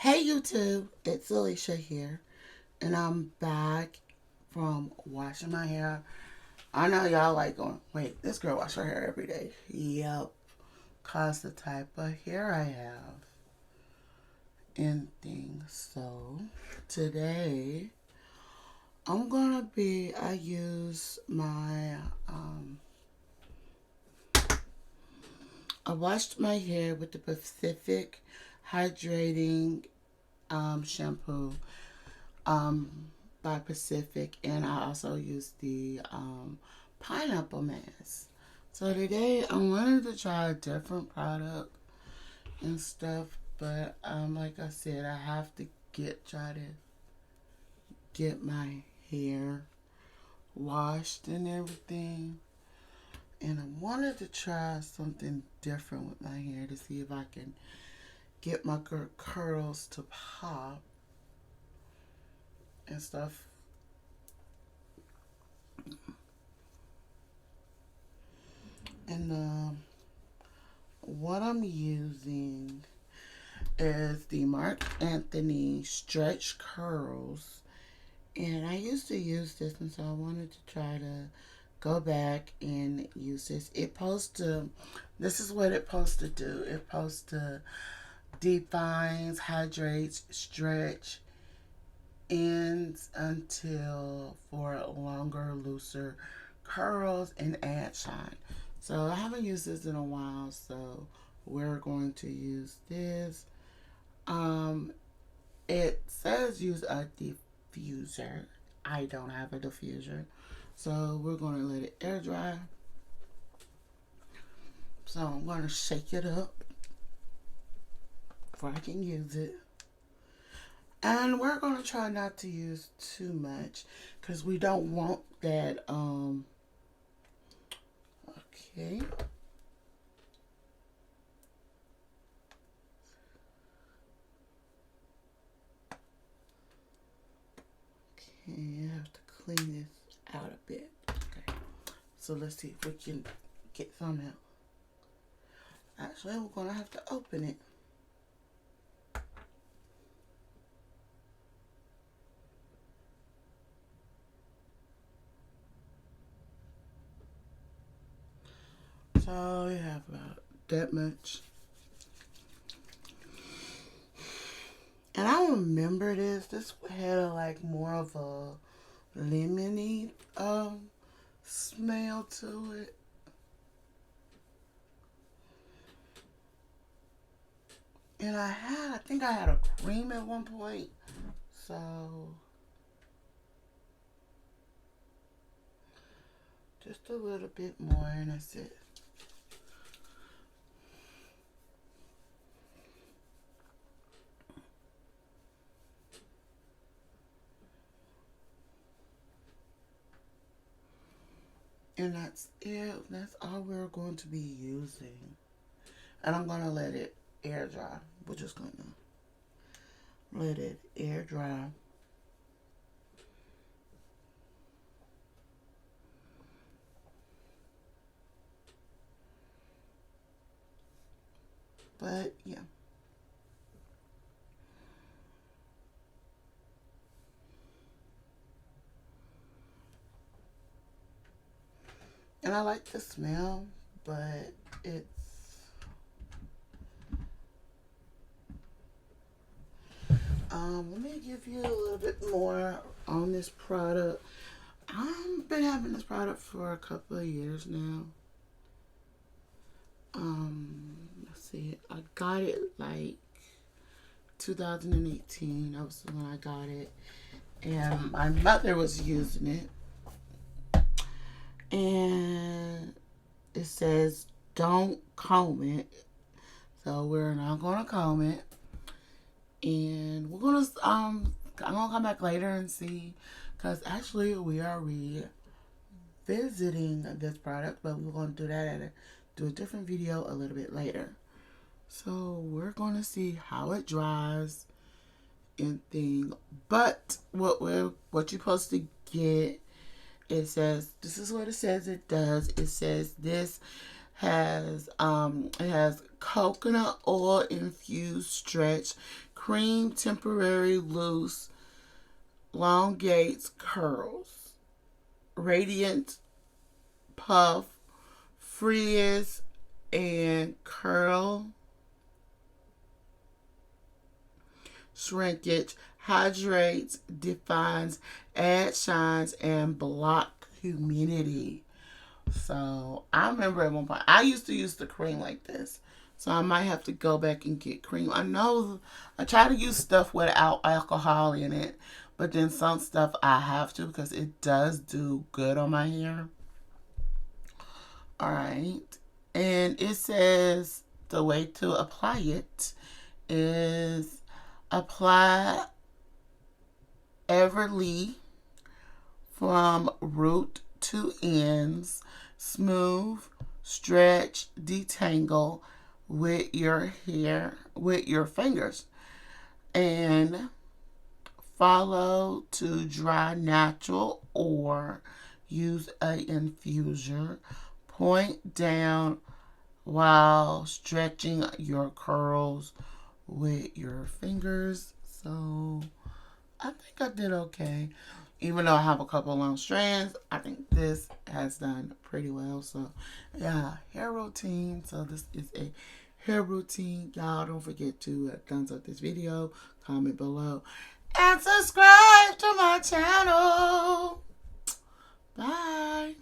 Hey YouTube, it's Alicia here, and I'm back from washing my hair. I know y'all like going, wait, this girl wash her hair every day. Yep, cause the type of hair I have and things. So today I use I washed my hair with the Pacific Hydrating shampoo by Pacific, and I also use the pineapple mask. So today I wanted to try a different product and stuff, but like I said, I have to try to get my hair washed and everything. And I wanted to try something different with my hair to see if I can get my curls to pop and stuff. And what I'm using is the Marc Anthony Stretch Curls. And I used to use this, and so I wanted to try to go back and use this. This is what it's supposed to do. It's supposed to defines, hydrates, stretch, ends until for longer, looser curls and add shine. So I haven't used this in a while, so we're going to use this. Um, it says use a diffuser. I don't have a diffuser, so we're going to let it air dry. So I'm going to shake it up before I can use it. And we're going to try not to use too much because we don't want that. Okay. Okay, I have to clean this out a bit. Okay. So let's see if we can get some out. Actually, we're going to have to open it. So we have about that much. And I remember this. This had like more of a lemony smell to it. And I think I had a cream at one point. So just a little bit more, and that's it. And that's it. That's all we're going to be using. And I'm going to let it air dry. We're just going to let it air dry. But yeah. And I like the smell, but it's let me give you a little bit more on this product. I've been having this product for a couple of years now. Let's see, I got it like 2018. That was when I got it, and my mother was using it, and it says don't comb it, so we're not gonna comb it, and we're gonna I'm gonna come back later and see, because actually we are revisiting this product, but we're gonna do that do a different video a little bit later. So we're gonna see how it dries and thing. But what you're supposed to get, it says this is what it says it does. It says this has it has coconut oil infused stretch, cream temporary loose, elongates curls, radiant puff, frizz, and curl shrinkage, hydrates, defines, adds shines, and block humidity. So I remember at one point I used to use the cream like this. So I might have to go back and get cream. I know I try to use stuff without alcohol in it, but then some stuff I have to because it does do good on my hair. All right. And it says the way to apply it is apply everly from root to ends, smooth, stretch, detangle with your hair, with your fingers, and follow to dry natural or use a infuser. Point down while stretching your curls with your fingers. So I think I did okay. Even though I have a couple long strands, I think this has done pretty well. So yeah, hair routine. So this is a hair routine. Y'all don't forget to thumbs up this video, comment below, and subscribe to my channel. Bye.